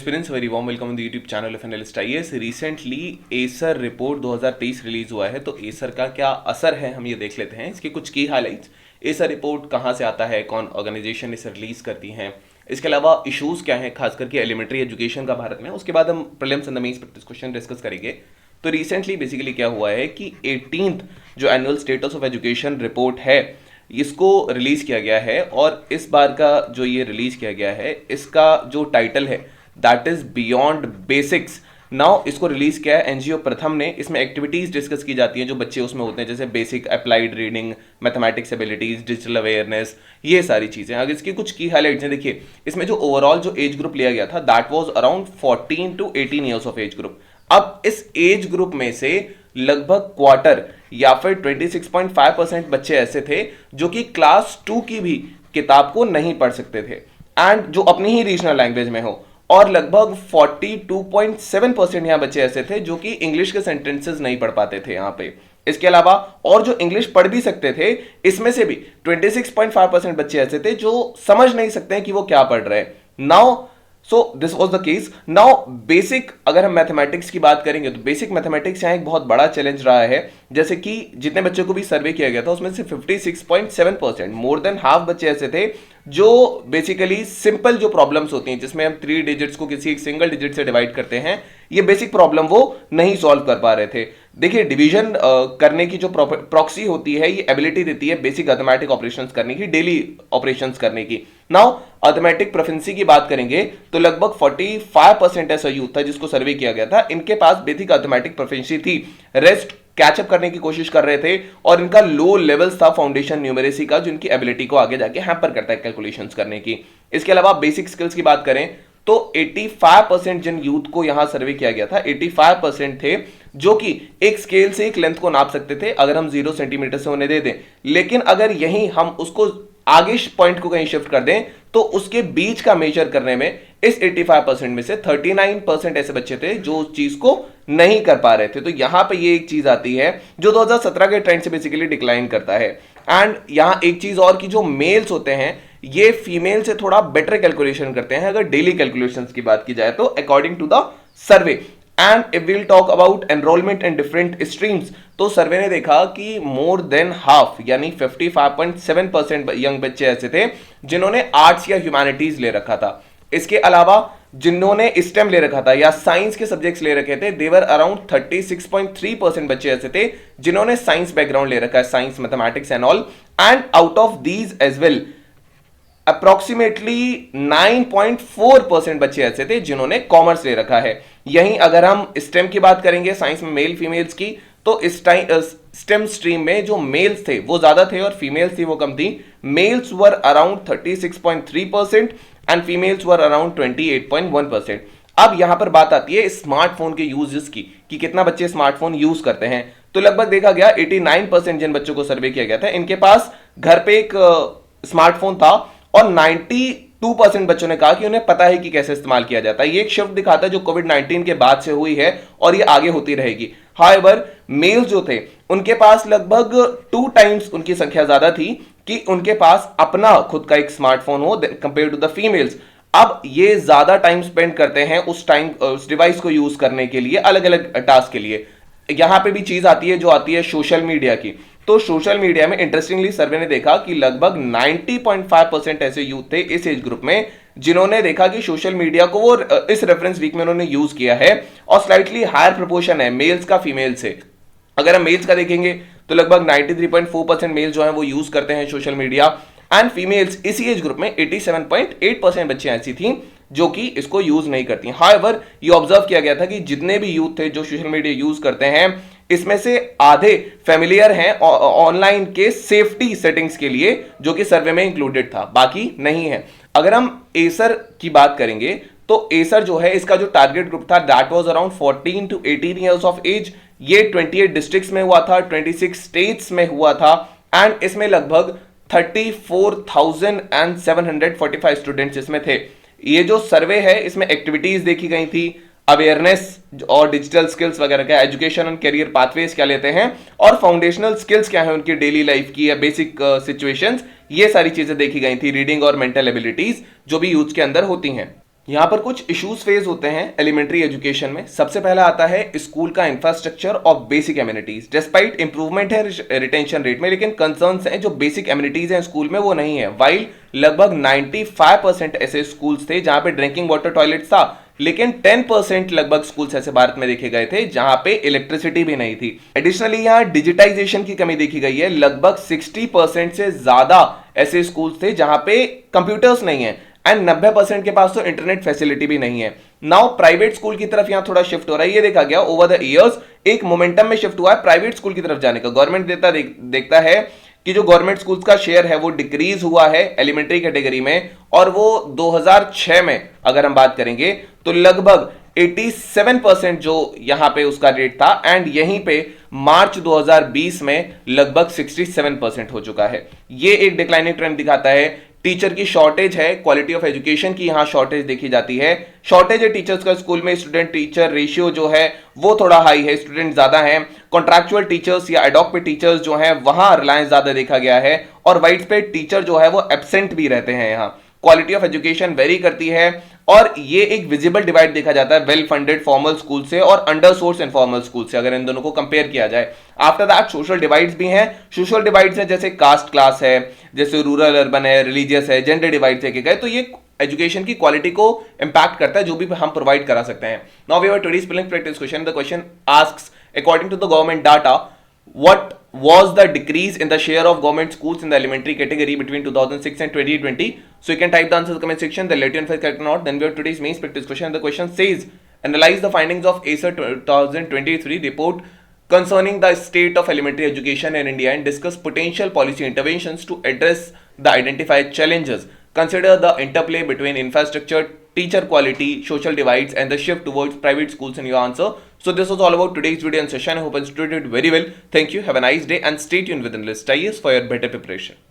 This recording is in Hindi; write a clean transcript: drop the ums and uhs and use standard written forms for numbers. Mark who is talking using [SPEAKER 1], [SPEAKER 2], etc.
[SPEAKER 1] Aspirants, very warm welcome on the YouTube channel of analyst IAS. Recently Acer report 2023 release हुआ है, तो एसर का क्या असर है हम ये देख लेते हैं। इसके कुछ की हाइलाइट्स, एसर रिपोर्ट कहाँ से आता है, कौन ऑर्गेनाइजेशन इसे रिलीज करती हैं, इसके अलावा इशूज क्या हैं खास करके एलिमेंट्री एजुकेशन का भारत में। उसके बाद हम prelims and the mains practice question discuss करेंगे। तो रिसेंटली बेसिकली क्या हुआ है कि 18th जो annual status of education report है इसको रिलीज किया गया है, और इस बार का जो ये रिलीज किया गया है इसका जो टाइटल है that is beyond basics. Now इसको रिलीज किया है एनजीओ प्रथम ने। इसमें एक्टिविटीज डिस्कस की जाती हैं जो बच्चे उसमें होते हैं, जैसे basic applied reading, mathematics abilities, digital awareness, ये सारी चीजें। अगर इसकी कुछ की हाइलाइट्स हैं, देखिए इसमें जो ओवरऑल जो एज ग्रुप लिया गया था that was around 14 to 18 years of age group. अब इस एज ग्रुप में से लगभग क्वार्टर या फिर 26.5% बच्चे ऐसे थे जो कि क्लास 2 की भी किताब को नहीं पढ़ सकते थे, एंड जो अपनी ही रीजनल लैंग्वेज में हो। और लगभग 42.7% यहाँ बच्चे ऐसे थे जो कि इंग्लिश के सेंटेंसेस नहीं पढ़ पाते थे यहाँ पे। इसके अलावा और जो इंग्लिश पढ़ भी सकते थे, इसमें से भी 26.5% बच्चे ऐसे थे जो समझ नहीं सकते हैं कि वो क्या पढ़ रहे हैं। Now so this was the case. Now basic अगर हम मैथमेटिक्स की बात करेंगे तो बेसिक मैथमेटिक्स यहाँ एक बहुत बड़ा चैलेंज रहा है। जैसे कि जितने बच्चों को भी सर्वे किया गया था उसमें से 56.7%, मोर देन हाफ बच्चे ऐसे थे जो बेसिकली सिंपल जो प्रॉब्लम्स होती हैं जिसमें हम 3 डिजिट्स को किसी एक सिंगल डिजिट से डिवाइड करते हैं, ये बेसिक प्रॉब्लम वो नहीं सॉल्व कर पा रहे थे। देखिए डिवीजन करने की जो प्रॉक्सी होती है ये एबिलिटी देती है बेसिक अर्थमेटिक ऑपरेशंस करने की, डेली ऑपरेशंस करने की। नाउ अर्थमेटिक प्रोफिशिएंसी की बात करेंगे तो लगभग 45% ऐसा यूथ था जिसको सर्वे किया गया था, इनके पास बेसिक अर्थमेटिक प्रोफिशिएंसी थी, रेस्ट कैचअप करने की कोशिश कर रहे थे, और इनका लो लेवल्स था फाउंडेशन न्यूमेरेसी का जो इनकी एबिलिटी को आगे जाके हैम्पर करता है कैलकुलेशंस करने की। इसके अलावा बेसिक स्किल्स की बात करें तो 85% जिन यूथ को यहां सर्वे किया गया था, 85% थे जो कि एक स्केल से एक लेंथ को नाप सकते थे अगर हम 0 सेंटीमीटर से उन्हें दे दें। लेकिन अगर यही हम उसको आगे पॉइंट को कहीं शिफ्ट कर दें तो उसके बीच का मेजर करने में इस 85% में से 39% ऐसे बच्चे थे जो उस चीज को नहीं कर पा रहे थे। तो यहां पे ये एक चीज आती है जो 2017 के ट्रेंड से बेसिकली डिक्लाइन करता है। एंड यहां एक चीज और कि जो मेल्स होते हैं ये फीमेल से थोड़ा बेटर कैलकुलेशन करते हैं अगर डेली कैलकुलेशंस की बात की जाए तो, according to the survey. And if we'll talk about enrollment in different streams, तो सर्वे ने देखा कि मोर देन हाफ यानी 55.7% यंग बच्चे ऐसे थे जिन्होंने आर्ट्स या ह्यूमैनिटीज ले रखा था। इसके अलावा जिन्होंने स्टेम ले रखा था या साइंस के सब्जेक्ट्स ले रखे थे, देवर अराउंड 36.3% बच्चे ऐसे थे जिन्होंने साइंस बैकग्राउंड ले रखा है, science mathematics and all. And out of these as well approximately 9.4% बच्चे ऐसे थे जिन्होंने कॉमर्स ले रखा है। यहीं अगर हम स्टेम की बात करेंगे साइंस में मेल फीमेल्स की, तो इस टाइम स्टेम स्ट्रीम में जो मेल्स थे वो ज्यादा थे और फीमेल्स थी वो कम थी। Males were around 36.3% and females were around 28.1%। अब यहां पर बात आती है स्मार्टफोन के यूजेस की कि कितना बच्चे स्मार्टफोन यूज करते हैं। तो लगभग देखा गया 89% जिन बच्चों को सर्वे किया गया था इनके पास घर पे एक स्मार्टफोन था, और 92% बच्चों ने कहा कि उन्हें पता है कि कैसे इस्तेमाल किया जाता है। ये एक शिफ्ट दिखाता है जो कोविड-19 के बाद से हुई है और ये आगे होती रहेगी। हाउएवर मेल्स जो थे उनके पास लगभग 2 टाइम्स उनकी संख्या ज्यादा थी कि उनके पास अपना खुद का एक स्मार्टफोन हो कंपेयर टू द फीमेल्स। अब ये ज्यादा टाइम स्पेंड करते हैं उस डिवाइस को यूज करने के लिए अलग अलग टास्क के लिए। यहां पे भी चीज आती है जो आती है सोशल मीडिया की। तो सोशल मीडिया में इंटरेस्टिंगली सर्वे ने देखा कि लगभग 90.5% ऐसे यूथ थे इस एज ग्रुप में जिन्होंने देखा कि सोशल मीडिया को वो इस रेफरेंस वीक में उन्होंने यूज किया है, और स्लाइटली हायर प्रोपोर्शन है मेल्स का फीमेल से। अगर हम मेल्स का देखेंगे तो लगभग 93.4% मेल जो है वो यूज करते हैं सोशल मीडिया, एंड फीमेल्स इसी एज ग्रुप में 87.8% बच्चे ऐसी थी जो कि इसको यूज नहीं करती। हाउएवर ये ऑब्जर्व किया गया था कि जितने भी यूथ थे जो सोशल मीडिया यूज करते हैं इसमें से आधे फेमिलियर हैं ऑनलाइन के सेफ्टी सेटिंग्स के लिए, जो कि सर्वे में इंक्लूडेड था, बाकी नहीं है। अगर हम एसर की बात करेंगे तो एसर जो है इसका जो टारगेट ग्रुप था that was around 14 to 18 years of age. ये 28 डिस्ट्रिक्ट्स में हुआ था, 26 स्टेट्स में हुआ था, एंड इसमें लगभग 34,745 स्टूडेंट्स इसमें थे। ये जो सर्वे है इसमें एक्टिविटीज देखी गई थी, अवेयरनेस और डिजिटल स्किल्स वगैरह का, एजुकेशन एंड करियर पाथवेज क्या लेते हैं, और फाउंडेशनल स्किल्स क्या है उनकी डेली लाइफ की या बेसिक सिचुएशंस, ये सारी चीजें देखी गई थी, रीडिंग और मेंटल एबिलिटीज जो भी यूथ के अंदर होती हैं। यहाँ पर कुछ इश्यूज फेस होते हैं एलिमेंट्री एजुकेशन में। सबसे पहला आता है स्कूल का इंफ्रास्ट्रक्चर और बेसिक एमिनिटीज। डिस्पाइट इंप्रूवमेंट है रिटेंशन रेट में, लेकिन कंसर्न्स हैं जो बेसिक एमिनिटीज हैं स्कूल में वो नहीं है। वाइल लगभग 95% ऐसे स्कूल्स थे जहां पे ड्रिंकिंग वाटर टॉयलेट था, लेकिन 10% लगभग स्कूल्स ऐसे भारत में देखे गए थे जहां पे इलेक्ट्रिसिटी भी नहीं थी। एडिशनली यहाँ डिजिटाइजेशन की कमी देखी गई है। लगभग 60% से ज्यादा ऐसे स्कूल्स थे जहां पे कंप्यूटर्स नहीं है एंड 90% के पास तो इंटरनेट फैसिलिटी भी नहीं है। नाउ प्राइवेट स्कूल की तरफ यहां थोड़ा शिफ्ट हो रहा है। ये देखा गया ओवर द इयर्स एक मोमेंटम में शिफ्ट हुआ है प्राइवेट स्कूल की तरफ जाने का। गवर्नमेंट देखता है कि जो गवर्नमेंट स्कूल्स का शेयर है वो डिक्रीज हुआ है एलिमेंट्री कैटेगरी में, और वो 2006 में अगर हम बात करेंगे तो लगभग 87% जो यहां पे उसका रेट था, एंड यहीं पे मार्च 2020 में लगभग 67% हो चुका है। ये एक डिक्लाइनिंग ट्रेंड दिखाता है। टीचर की शॉर्टेज है, क्वालिटी ऑफ एजुकेशन की यहां शॉर्टेज देखी जाती है। शॉर्टेज है टीचर्स का स्कूल में, स्टूडेंट टीचर रेशियो जो है वो थोड़ा हाई है, स्टूडेंट ज्यादा है। कॉन्ट्रैक्चुअल टीचर्स या एडॉक पे टीचर्स जो हैं वहां रिलायंस ज्यादा देखा गया है, और वाइड पे टीचर जो है वो एब्सेंट भी रहते हैं। यहाँ क्वालिटी ऑफ एजुकेशन वेरी करती है, और ये एक विजिबल डिवाइड देखा जाता है वेल फंडेड फॉर्मल स्कूल से और अंडर सोर्स इनफॉर्मल स्कूल से, अगर इन दोनों को कंपेयर किया जाए। आफ्टर दैट सोशल डिवाइड्स भी हैं। सोशल डिवाइड्स हैं जैसे कास्ट क्लास है, जैसे रूरल अर्बन है, रिलीजियस है, जेंडर डिवाइड्स है गए, तो ये एजुकेशन की क्वालिटी को इंपैक्ट करता है जो भी हम प्रोवाइड करा सकते हैं। Now we have today's spelling practice question. The question asks according to the government data what was the decrease in the share of government schools in the elementary category between 2006 and 2020? So you can type the answer in the comment section, then let you know if correct or not. Then we have today's main practice question. The question says, analyze the findings of ACER 2023 report concerning the state of elementary education in India and discuss potential policy interventions to address the identified challenges. Consider the interplay between infrastructure, teacher quality, social divides, and the shift towards private schools in your answer. So this was all about today's video and session. I hope you understood it very well. Thank you. Have a nice day and stay tuned with Enlist IAS for your better preparation.